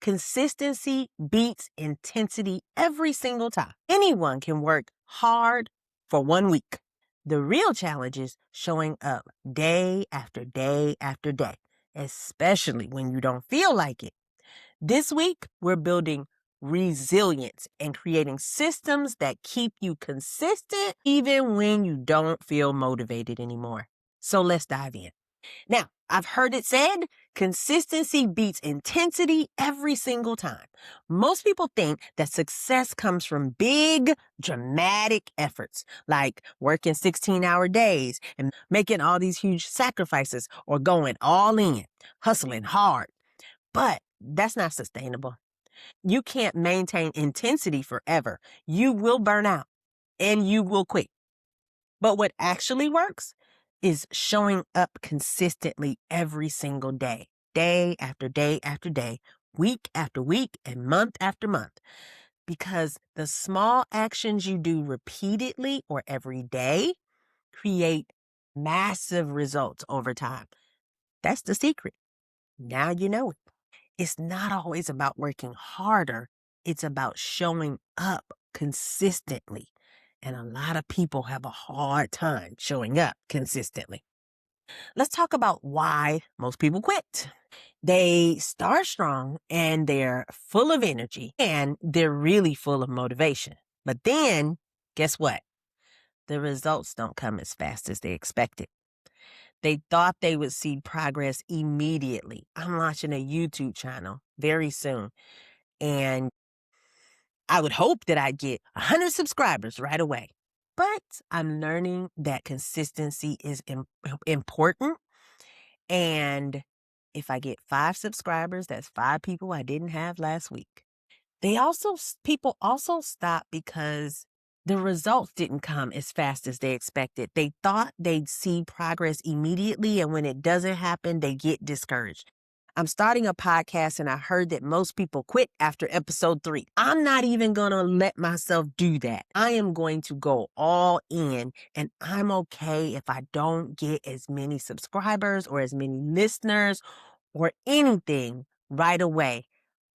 Consistency beats intensity every single time. Anyone can work hard for 1 week. The real challenge is showing up day after day after day, especially when you don't feel like it. This week, we're building resilience and creating systems that keep you consistent even when you don't feel motivated anymore. So let's dive in. Now, I've heard it said, consistency beats intensity every single time. Most people think that success comes from big, dramatic efforts, like working 16-hour days and making all these huge sacrifices or going all in, hustling hard. But that's not sustainable. You can't maintain intensity forever. You will burn out and you will quit. But what actually works is showing up consistently every single day, day after day after day, week after week, and month after month. Because the small actions you do repeatedly or every day create massive results over time. That's the secret. Now you know it. It's not always about working harder. It's about showing up consistently. And a lot of people have a hard time showing up consistently. Let's talk about why most people quit. They start strong and they're full of energy and they're really full of motivation. But then, guess what? The results don't come as fast as they expected. They thought they would see progress immediately. I'm launching a YouTube channel very soon, and I would hope that I get 100 subscribers right away. But I'm learning that consistency is important. And if I get 5 subscribers, that's 5 people I didn't have last week. People also stop because the results didn't come as fast as they expected. They thought they'd see progress immediately, and when it doesn't happen, they get discouraged. I'm starting a podcast, and I heard that most people quit after episode 3. I'm not even going to let myself do that. I am going to go all in, and I'm okay if I don't get as many subscribers or as many listeners or anything right away.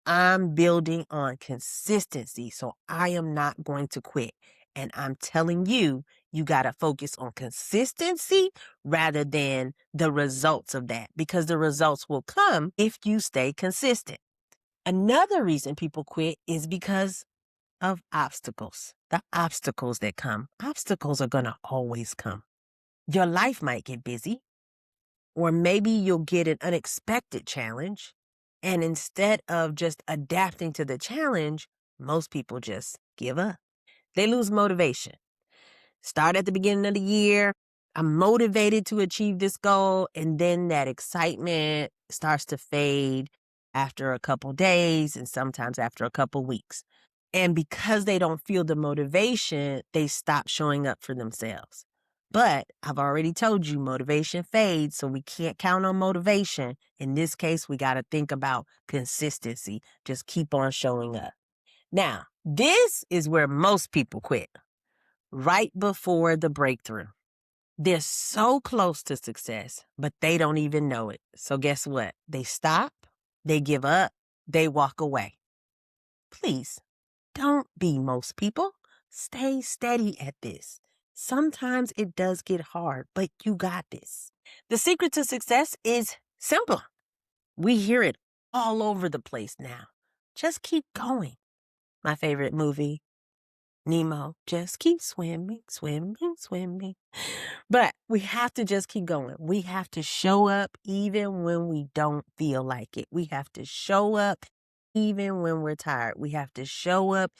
I'm building on consistency, so I am not going to quit. And I'm telling you, you got to focus on consistency rather than the results of that, because the results will come if you stay consistent. Another reason people quit is because of obstacles. The obstacles that come. Obstacles are going to always come. Your life might get busy, or maybe you'll get an unexpected challenge. And instead of just adapting to the challenge, most people just give up. They lose motivation. Start at the beginning of the year. I'm motivated to achieve this goal. And then that excitement starts to fade after a couple days and sometimes after a couple weeks. And because they don't feel the motivation, they stop showing up for themselves. But I've already told you motivation fades, so we can't count on motivation. In this case, we got to think about consistency. Just keep on showing up. Now, this is where most people quit, right before the breakthrough. They're so close to success, but they don't even know it. So guess what? They stop, they give up, they walk away. Please, don't be most people. Stay steady at this. Sometimes it does get hard, but you got this. The secret to success is simple. We hear it all over the place now. Just keep going. My favorite movie, Nemo, just keep swimming, swimming, swimming. But we have to just keep going. We have to show up even when we don't feel like it. We have to show up even when we're tired. We have to show up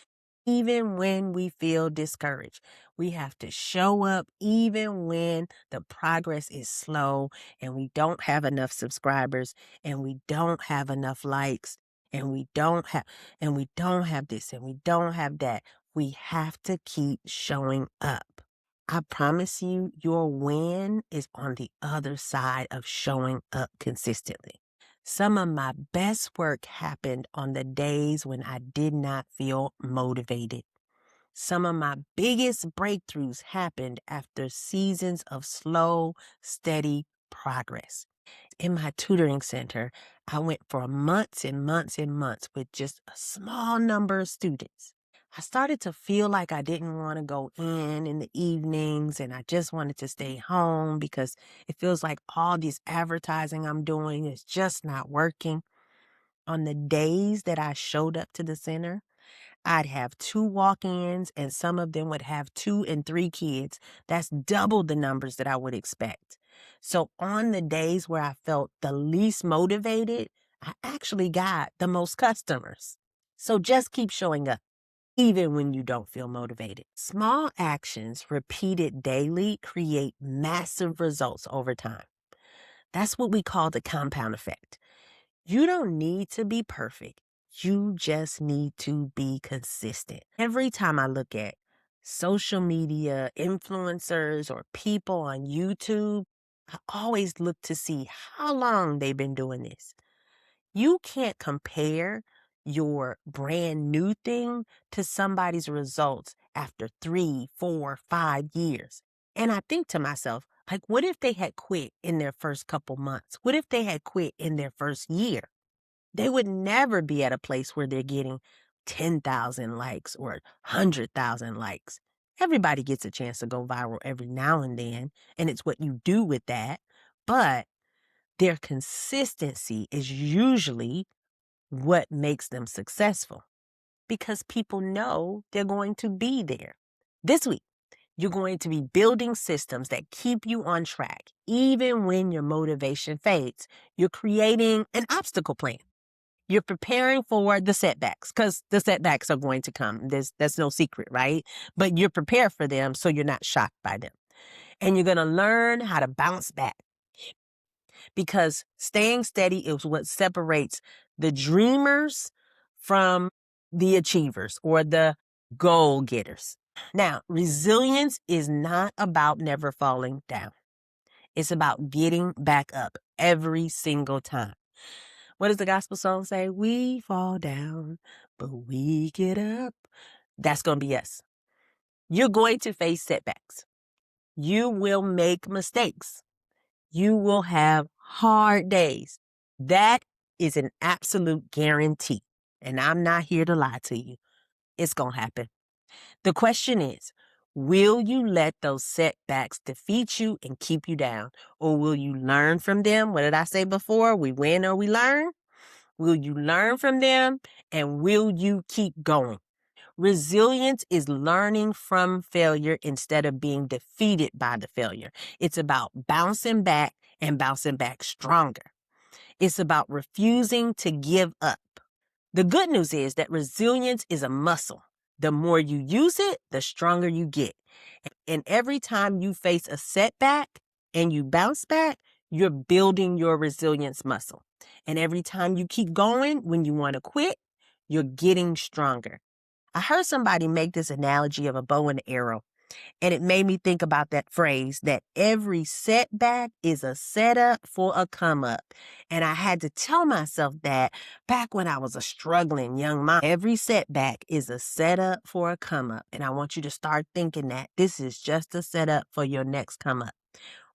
even when we feel discouraged. We have to show up even when the progress is slow and we don't have enough subscribers and we don't have enough likes and we don't have this and we don't have that. We have to keep showing up. I promise you, your win is on the other side of showing up consistently. Some of my best work happened on the days when I did not feel motivated. Some of my biggest breakthroughs happened after seasons of slow, steady progress. In my tutoring center, I went for months and months and months with just a small number of students. I started to feel like I didn't want to go in the evenings and I just wanted to stay home because it feels like all this advertising I'm doing is just not working. On the days that I showed up to the center, I'd have 2 walk-ins and some of them would have 2 and 3 kids. That's double the numbers that I would expect. So on the days where I felt the least motivated, I actually got the most customers. So just keep showing up, even when you don't feel motivated. Small actions repeated daily create massive results over time. That's what we call the compound effect. You don't need to be perfect. You just need to be consistent. Every time I look at social media influencers or people on YouTube, I always look to see how long they've been doing this. You can't compare your brand new thing to somebody's results after 3, 4, 5 years. And I think to myself, like, what if they had quit in their first couple months? What if they had quit in their first year? They would never be at a place where they're getting 10,000 likes or 100,000 likes. Everybody gets a chance to go viral every now and then, and it's what you do with that. But their consistency is usually what makes them successful because people know they're going to be there. This week, you're going to be building systems that keep you on track. Even when your motivation fades, you're creating an obstacle plan. You're preparing for the setbacks because the setbacks are going to come. That's no secret, right? But you're prepared for them so you're not shocked by them. And you're going to learn how to bounce back because staying steady is what separates the dreamers from the achievers or the goal getters. Now, resilience is not about never falling down. It's about getting back up every single time. What does the gospel song say? We fall down, but we get up. That's going to be us. You're going to face setbacks. You will make mistakes. You will have hard days. That is an absolute guarantee. And I'm not here to lie to you. It's going to happen. The question is, will you let those setbacks defeat you and keep you down? Or will you learn from them? What did I say before? We win or we learn? Will you learn from them? And will you keep going? Resilience is learning from failure instead of being defeated by the failure. It's about bouncing back and bouncing back stronger. It's about refusing to give up. The good news is that resilience is a muscle. The more you use it, the stronger you get. And every time you face a setback and you bounce back, you're building your resilience muscle. And every time you keep going when you want to quit, you're getting stronger. I heard somebody make this analogy of a bow and arrow, and it made me think about that phrase that every setback is a setup for a come up. And I had to tell myself that back when I was a struggling young mom. Every setback is a setup for a come up. And I want you to start thinking that this is just a setup for your next come up.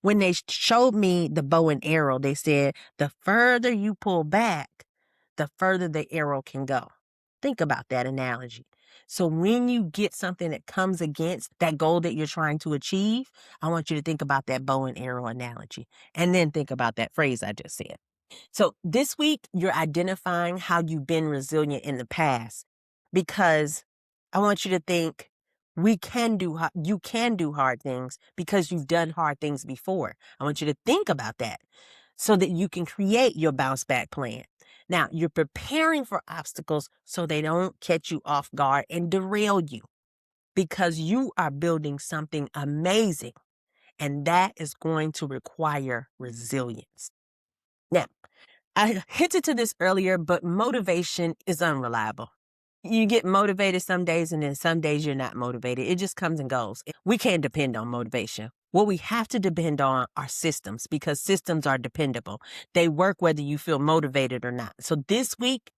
When they showed me the bow and arrow, they said the further you pull back, the further the arrow can go. Think about that analogy. So when you get something that comes against that goal that you're trying to achieve, I want you to think about that bow and arrow analogy and then think about that phrase I just said. So this week, you're identifying how you've been resilient in the past because I want you to think you can do hard things because you've done hard things before. I want you to think about that so that you can create your bounce back plan. Now, you're preparing for obstacles so they don't catch you off guard and derail you because you are building something amazing, and that is going to require resilience. Now, I hinted to this earlier, but motivation is unreliable. You get motivated some days and then some days you're not motivated. It just comes and goes. We can't depend on motivation. What we have to depend on are systems because systems are dependable. They work whether you feel motivated or not. So this week,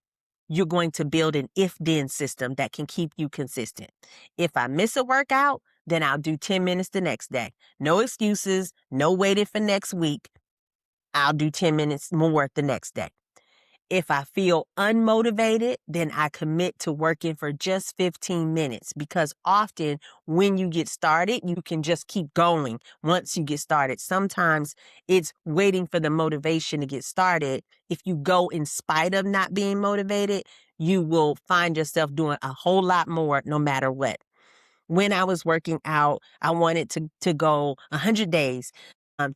you're going to build an if-then system that can keep you consistent. If I miss a workout, then I'll do 10 minutes the next day. No excuses, no waiting for next week. I'll do 10 minutes more the next day. If I feel unmotivated, then I commit to working for just 15 minutes because often when you get started, you can just keep going once you get started. Sometimes it's waiting for the motivation to get started. If you go in spite of not being motivated, you will find yourself doing a whole lot more no matter what. When I was working out, I wanted to go 100 days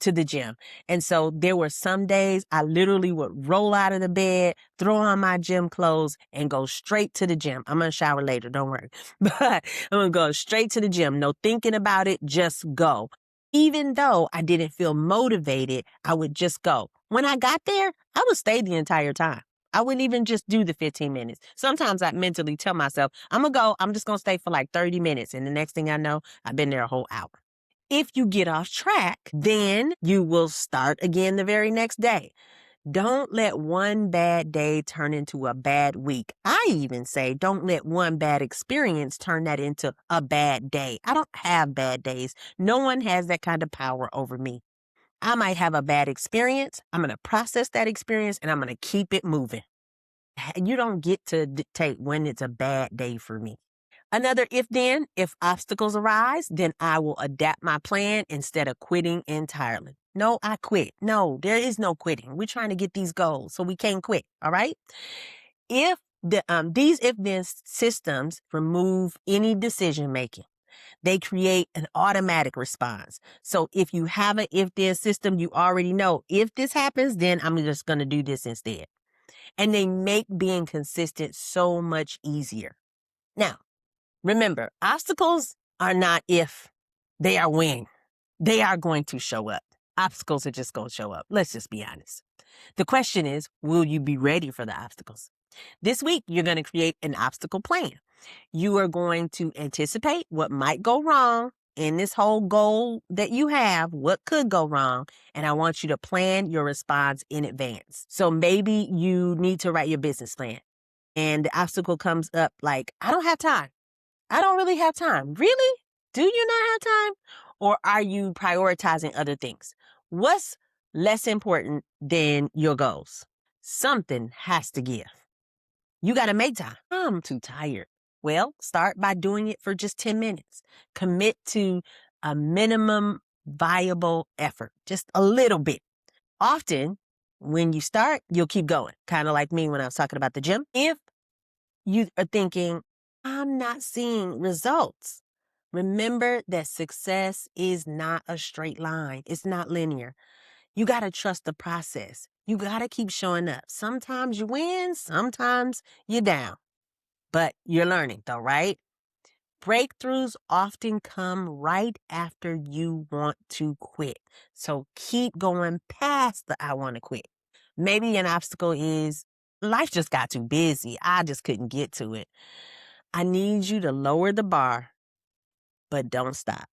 to the gym. And so there were some days I literally would roll out of the bed, throw on my gym clothes, and go straight to the gym. I'm going to shower later, don't worry. But I'm going to go straight to the gym. No thinking about it, just go. Even though I didn't feel motivated, I would just go. When I got there, I would stay the entire time. I wouldn't even just do the 15 minutes. Sometimes I mentally tell myself, I'm going to go, I'm just going to stay for like 30 minutes. And the next thing I know, I've been there a whole hour. If you get off track, then you will start again the very next day. Don't let one bad day turn into a bad week. I even say don't let one bad experience turn that into a bad day. I don't have bad days. No one has that kind of power over me. I might have a bad experience. I'm going to process that experience and I'm going to keep it moving. You don't get to dictate when it's a bad day for me. Another if obstacles arise, then I will adapt my plan instead of quitting entirely. No, I quit. No, there is no quitting. We're trying to get these goals, so we can't quit. All right. If these if-then systems remove any decision making, they create an automatic response. So if you have an if-then system, you already know if this happens, then I'm just going to do this instead. And they make being consistent so much easier. Now, remember, obstacles are not if, they are when. They are going to show up. Obstacles are just going to show up. Let's just be honest. The question is, will you be ready for the obstacles? This week, you're going to create an obstacle plan. You are going to anticipate what might go wrong in this whole goal that you have, what could go wrong, and I want you to plan your response in advance. So maybe you need to write your business plan, and the obstacle comes up like, I don't have time. I don't really have time. Really? Do you not have time? Or are you prioritizing other things? What's less important than your goals? Something has to give. You got to make time. I'm too tired. Well, start by doing it for just 10 minutes. Commit to a minimum viable effort, just a little bit. Often, when you start, you'll keep going. Kind of like me when I was talking about the gym. If you are thinking, I'm not seeing results. Remember that success is not a straight line. It's not linear. You got to trust the process. You got to keep showing up. Sometimes you win, sometimes you're down, but you're learning though, right? Breakthroughs often come right after you want to quit. So keep going past the I want to quit. Maybe an obstacle is life just got too busy. I just couldn't get to it. I need you to lower the bar, but don't stop.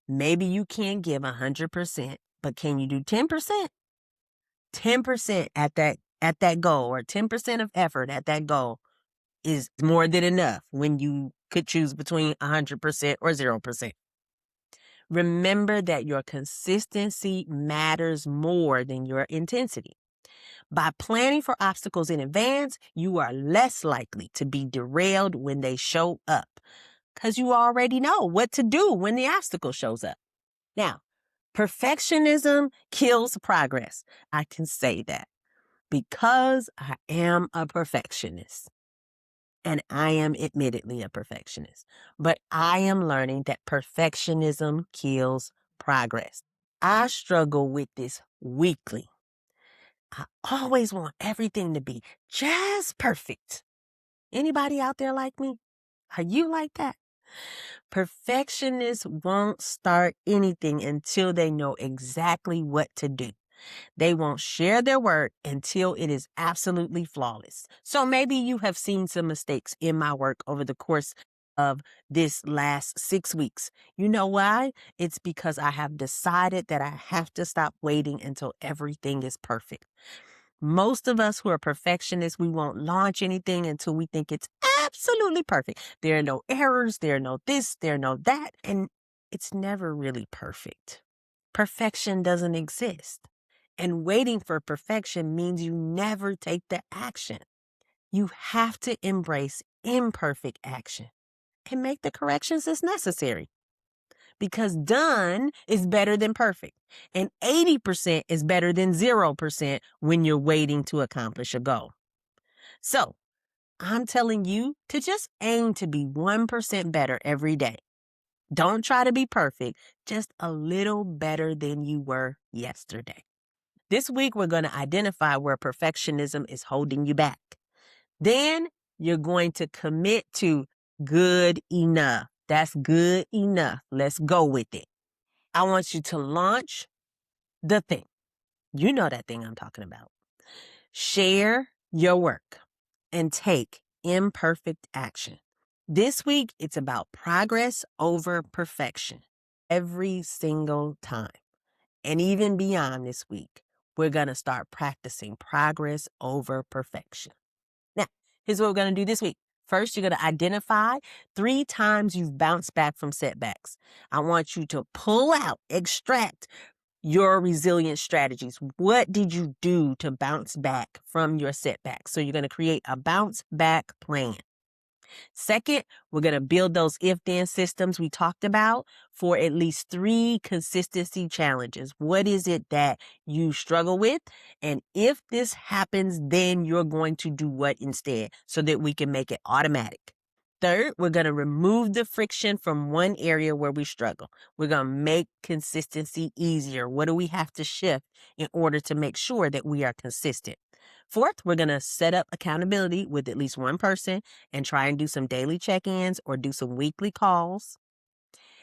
Maybe you can't give 100%, but can you do 10%? 10% at that goal, or 10% of effort at that goal is more than enough when you could choose between 100% or 0%. Remember that your consistency matters more than your intensity. By planning for obstacles in advance, you are less likely to be derailed when they show up because you already know what to do when the obstacle shows up. Now, perfectionism kills progress. I can say that because I am a perfectionist. And I am admittedly a perfectionist. But I am learning that perfectionism kills progress. I struggle with this weekly. I always want everything to be just perfect. Anybody out there like me? Are you like that? Perfectionists won't start anything until they know exactly what to do. They won't share their work until it is absolutely flawless. So maybe you have seen some mistakes in my work over the course of this last 6 weeks. You know why? It's because I have decided that I have to stop waiting until everything is perfect. Most of us who are perfectionists, we won't launch anything until we think it's absolutely perfect. There are no errors, there are no this, there are no that, and it's never really perfect. Perfection doesn't exist. And waiting for perfection means you never take the action. You have to embrace imperfect action and make the corrections as necessary. Because done is better than perfect, and 80% is better than 0% when you're waiting to accomplish a goal. So, I'm telling you to just aim to be 1% better every day. Don't try to be perfect, just a little better than you were yesterday. This week, we're going to identify where perfectionism is holding you back. Then you're going to commit to good enough. That's good enough. Let's go with it. I want you to launch the thing. You know that thing I'm talking about. Share your work and take imperfect action. This week, it's about progress over perfection every single time. And even beyond this week, we're going to start practicing progress over perfection. Now, here's what we're going to do this week. First, you're going to identify 3 times you've bounced back from setbacks. I want you to extract your resilience strategies. What did you do to bounce back from your setbacks? So you're going to create a bounce back plan. Second, we're going to build those if-then systems we talked about for at least 3 consistency challenges. What is it that you struggle with? And if this happens, then you're going to do what instead so that we can make it automatic. Third, we're going to remove the friction from one area where we struggle. We're going to make consistency easier. What do we have to shift in order to make sure that we are consistent? Fourth, we're going to set up accountability with at least one person and try and do some daily check-ins or do some weekly calls.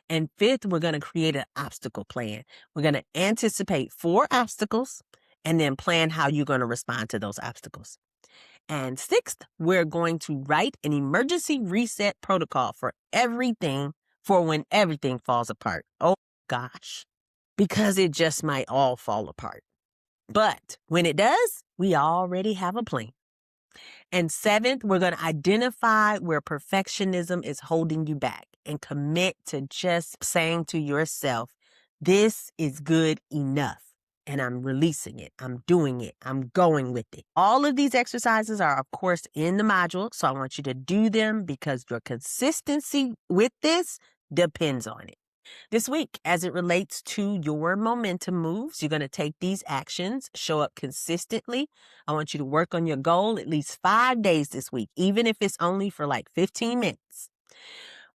And fifth, we're going to create an obstacle plan. We're going to anticipate 4 obstacles and then plan how you're going to respond to those obstacles. And sixth, we're going to write an emergency reset protocol for everything for when everything falls apart. Oh gosh, because it just might all fall apart. But when it does, we already have a plan. And seventh, we're going to identify where perfectionism is holding you back and commit to just saying to yourself, this is good enough. And I'm releasing it. I'm doing it. I'm going with it. All of these exercises are, of course, in the module. So I want you to do them because your consistency with this depends on it. This week, as it relates to your momentum moves, you're going to take these actions, show up consistently. I want you to work on your goal at least 5 days this week, even if it's only for like 15 minutes.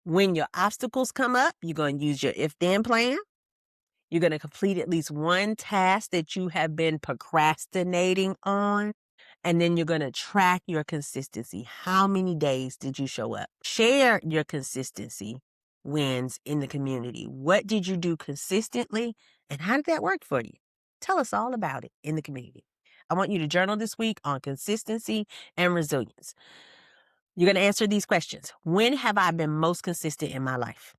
When your obstacles come up, you're going to use your if-then plan. You're going to complete at least one task that you have been procrastinating on. And then you're going to track your consistency. How many days did you show up? Share your consistency wins in the community. What did you do consistently? And how did that work for you? Tell us all about it in the community. I want you to journal this week on consistency and resilience. You're going to answer these questions. When have I been most consistent in my life?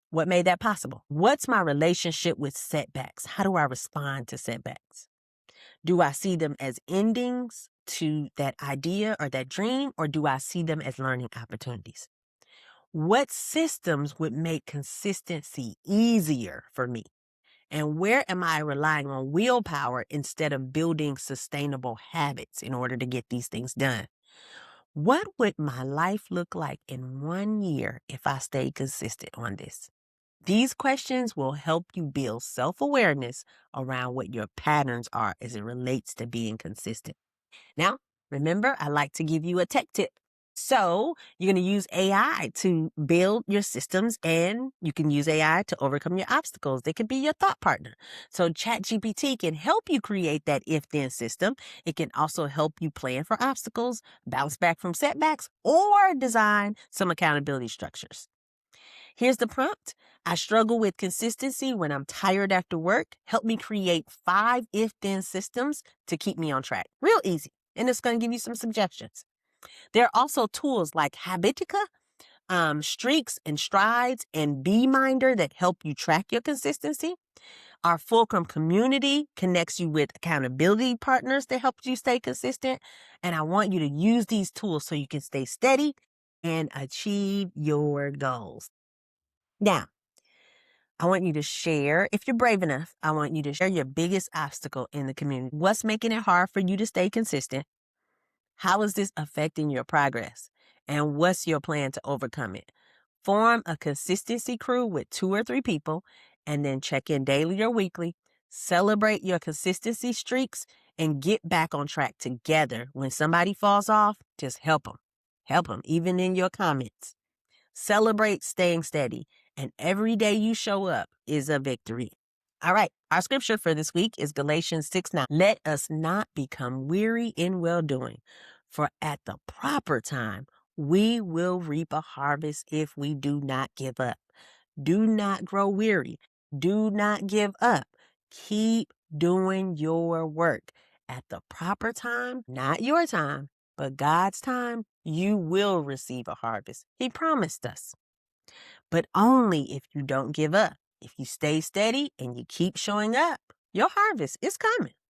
What made that possible? What's my relationship with setbacks? How do I respond to setbacks? Do I see them as endings to that idea or that dream, or do I see them as learning opportunities? What systems would make consistency easier for me? And where am I relying on willpower instead of building sustainable habits in order to get these things done? What would my life look like in 1 year if I stayed consistent on this? These questions will help you build self-awareness around what your patterns are as it relates to being consistent. Now, remember, I like to give you a tech tip. So you're going to use AI to build your systems, and you can use AI to overcome your obstacles. They can be your thought partner. So ChatGPT can help you create that if-then system. It can also help you plan for obstacles, bounce back from setbacks, or design some accountability structures. Here's the prompt. I struggle with consistency when I'm tired after work. Help me create 5 if-then systems to keep me on track. Real easy. And it's going to give you some suggestions. There are also tools like Habitica, Streaks and Strides, and Beeminder that help you track your consistency. Our Fulcrum community connects you with accountability partners that help you stay consistent. And I want you to use these tools so you can stay steady and achieve your goals. Now, I want you to share, if you're brave enough, I want you to share your biggest obstacle in the community. What's making it hard for you to stay consistent? How is this affecting your progress? And what's your plan to overcome it? Form a consistency crew with 2 or 3 people and then check in daily or weekly. Celebrate your consistency streaks and get back on track together. When somebody falls off, just help them. Help them, even in your comments. Celebrate staying steady, and every day you show up is a victory. All right, our scripture for this week is Galatians 6:9. Let us not become weary in well doing, for at the proper time we will reap a harvest if we do not give up. Do not grow weary. Do not give up. Keep doing your work. At the proper time, not your time, but God's time, you will receive a harvest. He promised us. But only if you don't give up. If you stay steady and you keep showing up, your harvest is coming.